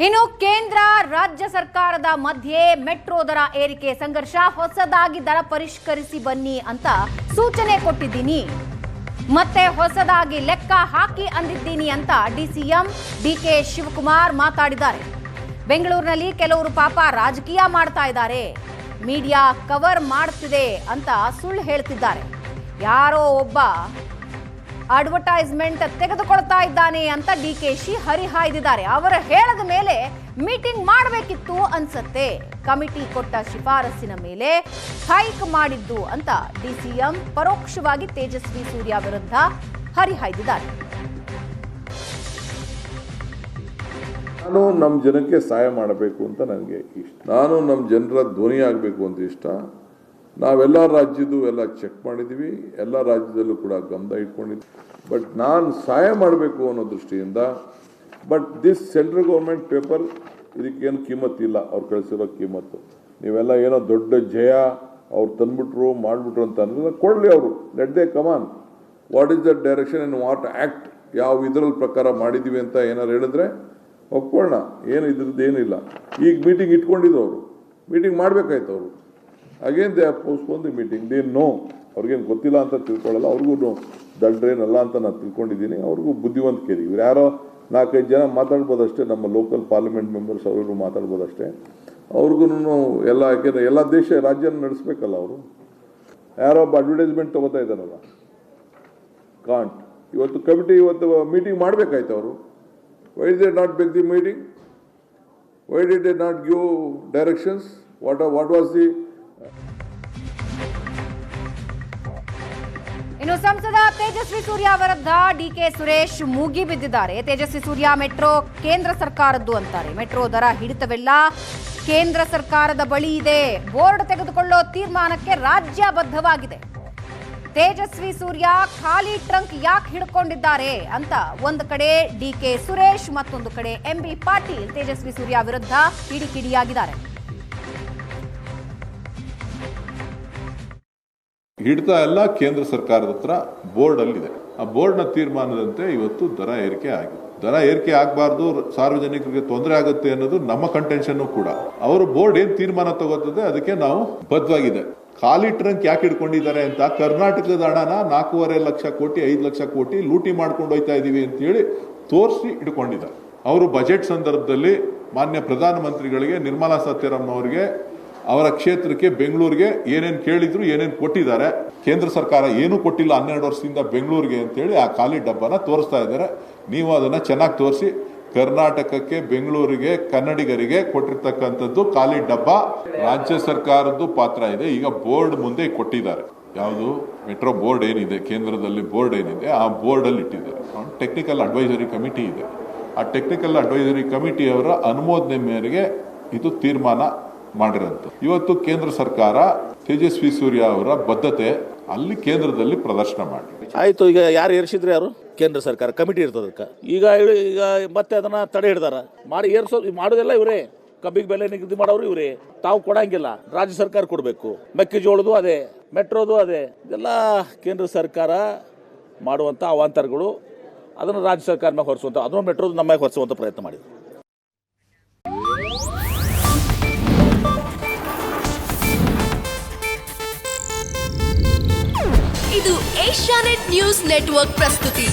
ಇನ್ನು ಕೇಂದ್ರ ರಾಜ್ಯ ಸರ್ಕಾರದ ಮಧ್ಯೆ ಮೆಟ್ರೋ ದರ ಏರಿಕೆ ಸಂಘರ್ಷ. ಹೊಸದಾಗಿ ದರ ಪರಿಷ್ಕರಿಸಿ ಬನ್ನಿ ಅಂತ ಸೂಚನೆ ಕೊಟ್ಟಿದ್ದೀನಿ, ಮತ್ತೆ ಹೊಸದಾಗಿ ಲೆಕ್ಕ ಹಾಕಿ ಅಂದಿದ್ದೀನಿ ಅಂತ ಡಿಸಿಎಂ ಡಿಕೆ ಶಿವಕುಮಾರ್ ಮಾತಾಡಿದ್ದಾರೆ. ಬೆಂಗಳೂರಿನಲ್ಲಿ ಕೆಲವರು ಪಾಪ ರಾಜಕೀಯ ಮಾಡ್ತಾ ಇದ್ದಾರೆ, ಮೀಡಿಯಾ ಕವರ್ ಮಾಡ್ತಿದೆ ಅಂತ ಸುಳ್ಳು ಹೇಳ್ತಿದ್ದಾರೆ. ಯಾರೋ ಒಬ್ಬ ಅಡ್ವರ್ಟೈಸ್ಮೆಂಟ್ ತೆಗೆದುಕೊಳ್ತಾ ಇದ್ದಾನೆ ಅಂತ ಡಿಕೆಶಿ ಹರಿಹಾಯ್ದಿದ್ದಾರೆ. ಅವರು ಹೇಳದ ಮೇಲೆ ಮೀಟಿಂಗ್ ಮಾಡಬೇಕಿತ್ತು ಅನ್ಸತ್ತೆ, ಕಮಿಟಿ ಕೊಟ್ಟ ಶಿಫಾರಸ್ಸಿನ ಮೇಲೆ ಹೈಕ್ ಮಾಡಿದ್ದು ಅಂತ ಡಿಸಿಎಂ ಪರೋಕ್ಷವಾಗಿ ತೇಜಸ್ವಿ ಸೂರ್ಯ ವಿರುದ್ಧ ಹರಿಹಾಯ್ದಿದ್ದಾರೆ. ನಾನು ನಮ್ಮ ಜನಕ್ಕೆ ಸಹಾಯ ಮಾಡಬೇಕು ಅಂತ ನನಗೆ ಇಷ್ಟ, ನಾನು ನಮ್ಮ ಜನರ ಧ್ವನಿ ಆಗಬೇಕು ಅಂತ ಇಷ್ಟ. ನಾವೆಲ್ಲ ರಾಜ್ಯದ್ದು ಎಲ್ಲ ಚೆಕ್ ಮಾಡಿದ್ದೀವಿ, ಎಲ್ಲ ರಾಜ್ಯದಲ್ಲೂ ಕೂಡ ಗಮನ ಇಟ್ಕೊಂಡಿದ್ವಿ. ಬಟ್ ನಾನು ಸಹಾಯ ಮಾಡಬೇಕು ಅನ್ನೋ ದೃಷ್ಟಿಯಿಂದ, but this central government paper ಇದಕ್ಕೇನು ಕಿಮ್ಮತ್ತಿಲ್ಲ, ಅವ್ರು ಕಳಿಸಿರೋ ಕಿಮ್ಮತ್ತು. ನೀವೆಲ್ಲ ಏನೋ ದೊಡ್ಡ ಜಯ ಅವ್ರು ತಂದ್ಬಿಟ್ರು ಮಾಡಿಬಿಟ್ರು ಅಂತ ಅನ್ನೋದು ಕೊಡಲಿ, ಅವರು let they come on, what is the direction and what act, ಯಾವ ಇದರಲ್ಲಿ ಪ್ರಕಾರ ಮಾಡಿದ್ದೀವಿ ಅಂತ ಏನಾರು ಹೇಳಿದ್ರೆ ಒಪ್ಕೊಳ್ಳೋಣ, ಏನು ಇದ್ರದ್ದು ಏನಿಲ್ಲ. ಈಗ ಮೀಟಿಂಗ್ ಇಟ್ಕೊಂಡಿದ್ದು ಅವರು, ಮೀಟಿಂಗ್ ಮಾಡಬೇಕಾಯ್ತು ಅವರು. Again they have postpone the meeting. They know, ಅವ್ರಿಗೇನು ಗೊತ್ತಿಲ್ಲ ಅಂತ ತಿಳ್ಕೊಳ್ಳಲ್ಲ, ಅವ್ರಿಗೂ ದಡ್ರೇನಲ್ಲ ಅಂತ ನಾನು ತಿಳ್ಕೊಂಡಿದ್ದೀನಿ. ಅವ್ರಿಗೂ ಬುದ್ಧಿವಂತಿಕೆ ಇದೆ. ಇವ್ರು ಯಾರೋ 4-5 ಜನ ಮಾತಾಡ್ಬೋದಷ್ಟೇ, ನಮ್ಮ ಲೋಕಲ್ ಪಾರ್ಲಿಮೆಂಟ್ ಮೆಂಬರ್ಸ್ ಅವರು ಮಾತಾಡ್ಬೋದಷ್ಟೇ. ಅವ್ರಿಗೂ ಎಲ್ಲ, ಯಾಕೆಂದರೆ ಎಲ್ಲ ದೇಶ ರಾಜ್ಯನ ನಡೆಸಬೇಕಲ್ಲ ಅವರು. ಯಾರೋ ಒಬ್ಬ ಅಡ್ವರ್ಟೈಸ್ಮೆಂಟ್ ತೊಗೋತಾ ಇದ್ದಾರಲ್ಲ, ಕಾಂಟ್. ಇವತ್ತು ಕಮಿಟಿ ಇವತ್ತು ಮೀಟಿಂಗ್ ಮಾಡಬೇಕಾಯ್ತು ಅವರು. ವೈ ಡಿಡ್ ದೇ ನಾಟ್ ಬೇಕ್ the meeting? Why did they not give directions? What was the... ಇನ್ನು ಸಂಸದ ತೇಜಸ್ವಿ ಸೂರ್ಯ ವಿರುದ್ಧ ಡಿಕೆ ಸುರೇಶ್ ಮೂಗಿ ಬಿದ್ದಿದ್ದಾರೆ. ತೇಜಸ್ವಿ ಸೂರ್ಯ ಮೆಟ್ರೋ ಕೇಂದ್ರ ಸರ್ಕಾರದ್ದು ಅಂತಾರೆ. ಮೆಟ್ರೋ ದರ ಹಿಡಿತವೆಲ್ಲ ಕೇಂದ್ರ ಸರ್ಕಾರದ ಬಳಿ ಇದೆ, ಬೋರ್ಡ್ ತೆಗೆದುಕೊಳ್ಳೋ ತೀರ್ಮಾನಕ್ಕೆ ರಾಜ್ಯ ಬದ್ಧವಾಗಿದೆ. ತೇಜಸ್ವಿ ಸೂರ್ಯ ಖಾಲಿ ಟ್ರಂಕ್ ಯಾಕೆ ಹಿಡ್ಕೊಂಡಿದ್ದಾರೆ ಅಂತ ಒಂದು ಕಡೆ ಡಿಕೆ ಸುರೇಶ್, ಮತ್ತೊಂದು ಕಡೆ ಎಂಬಿ ಪಾಟೀಲ್ ತೇಜಸ್ವಿ ಸೂರ್ಯ ವಿರುದ್ಧ ಕಿಡಿಕಿಡಿಯಾಗಿದ್ದಾರೆ. ಹಿಡಿತ ಎಲ್ಲ ಕೇಂದ್ರ ಸರ್ಕಾರದ ಹತ್ರ ಬೋರ್ಡ್ ಅಲ್ಲಿದೆ. ಆ ಬೋರ್ಡ್ನ ತೀರ್ಮಾನದಂತೆ ಇವತ್ತು ದರ ಏರಿಕೆ ಆಗಿದೆ. ದರ ಏರಿಕೆ ಆಗಬಾರ್ದು, ಸಾರ್ವಜನಿಕರಿಗೆ ತೊಂದರೆ ಆಗುತ್ತೆ ಅನ್ನೋದು ನಮ್ಮ ಕಂಟೆನ್ಷನ್ ಕೂಡ. ಅವರು ಬೋರ್ಡ್ ಏನ್ ತೀರ್ಮಾನ ತಗೋತದೆ ಅದಕ್ಕೆ ನಾವು ಬದ್ಧವಾಗಿದೆ. ಖಾಲಿ ಟ್ರಂಕ್ ಯಾಕೆ ಹಿಡ್ಕೊಂಡಿದ್ದಾರೆ ಅಂತ, ಕರ್ನಾಟಕದ ಹಣನ 4.5 ಲಕ್ಷ ಕೋಟಿ 5 ಲಕ್ಷ ಕೋಟಿ ಲೂಟಿ ಮಾಡ್ಕೊಂಡು ಹೋಯ್ತಾ ಇದೀವಿ ಅಂತ ಹೇಳಿ ತೋರಿಸಿ ಇಟ್ಕೊಂಡಿದ್ದಾರೆ. ಅವರು ಬಜೆಟ್ ಸಂದರ್ಭದಲ್ಲಿ ಮಾನ್ಯ ಪ್ರಧಾನಮಂತ್ರಿಗಳಿಗೆ, ನಿರ್ಮಲಾ ಸೀತಾರಾಮನ್ ಅವರಿಗೆ, ಅವರ ಕ್ಷೇತ್ರಕ್ಕೆ ಬೆಂಗಳೂರಿಗೆ ಏನೇನು ಕೇಳಿದ್ರು, ಏನೇನು ಕೊಟ್ಟಿದ್ದಾರೆ. ಕೇಂದ್ರ ಸರ್ಕಾರ ಏನೂ ಕೊಟ್ಟಿಲ್ಲ 12 ವರ್ಷದಿಂದ ಬೆಂಗಳೂರಿಗೆ ಅಂತೇಳಿ ಆ ಖಾಲಿ ಡಬ್ಬನ ತೋರಿಸ್ತಾ ಇದ್ದಾರೆ. ನೀವು ಅದನ್ನ ಚೆನ್ನಾಗಿ ತೋರಿಸಿ, ಕರ್ನಾಟಕಕ್ಕೆ, ಬೆಂಗಳೂರಿಗೆ, ಕನ್ನಡಿಗರಿಗೆ ಕೊಟ್ಟಿರ್ತಕ್ಕಂಥದ್ದು ಖಾಲಿ ಡಬ್ಬ. ರಾಜ್ಯ ಸರ್ಕಾರದ್ದು ಪಾತ್ರ ಇದೆ. ಈಗ ಬೋರ್ಡ್ ಮುಂದೆ ಕೊಟ್ಟಿದ್ದಾರೆ. ಯಾವುದು ಮೆಟ್ರೋ ಬೋರ್ಡ್ ಏನಿದೆ, ಕೇಂದ್ರದಲ್ಲಿ ಬೋರ್ಡ್ ಏನಿದೆ, ಆ ಬೋರ್ಡ್ ಅಲ್ಲಿ ಇಟ್ಟಿದ್ದಾರೆ. ಟೆಕ್ನಿಕಲ್ ಅಡ್ವೈಸರಿ ಕಮಿಟಿ ಇದೆ. ಆ ಟೆಕ್ನಿಕಲ್ ಅಡ್ವೈಸರಿ ಕಮಿಟಿಯವರ ಅನುಮೋದನೆ ಮೇರೆಗೆ ಇದು ತೀರ್ಮಾನ ಮಾಡಿರಂತ. ಇವತ್ತು ಕೇಂದ್ರ ಸರ್ಕಾರ ತೇಜಸ್ವಿ ಸೂರ್ಯ ಅವರ ಬದ್ಧತೆ ಅಲ್ಲಿ ಕೇಂದ್ರದಲ್ಲಿ ಪ್ರದರ್ಶನ ಮಾಡಿ ಆಯ್ತು. ಈಗ ಯಾರು ಏರಿಸಿದ್ರೆ ಯಾರು? ಕೇಂದ್ರ ಸರ್ಕಾರ ಕಮಿಟಿ ಇರ್ತದಕ್ಕ. ಈಗ ಮತ್ತೆ ಅದನ್ನ ತಡೆ ಹಿಡ್ದಾರ ಮಾಡಿ ಮಾಡೋದೆಲ್ಲ ಇವರೇ. ಕಬ್ಬಿಗೆ ಬೆಲೆ ನಿಗದಿ ಮಾಡೋರು ಇವರೇ. ತಾವು ಕೊಡಂಗಿಲ್ಲ, ರಾಜ್ಯ ಸರ್ಕಾರ ಕೊಡಬೇಕು. ಮೆಕ್ಕೆಜೋಳದು ಅದೇ, ಮೆಟ್ರೋದು ಅದೇ. ಇದೆಲ್ಲ ಕೇಂದ್ರ ಸರ್ಕಾರ ಮಾಡುವಂತ ಅವಾಂತರಗಳು. ಅದನ್ನು ರಾಜ್ಯ ಸರ್ಕಾರ ಮೇಲೆ ಹೊರಿಸುವಂತ, ಅದನ್ನು ಮೆಟ್ರೋದು ನಮ್ಮ ಹೊರಿಸುವಂತ ಪ್ರಯತ್ನ ಮಾಡಿದ್ರು. ಇದು ಏಷ್ಯಾನೆಟ್ ನ್ಯೂಸ್ ನೆಟ್ವರ್ಕ್ ಪ್ರಸ್ತುತಿ.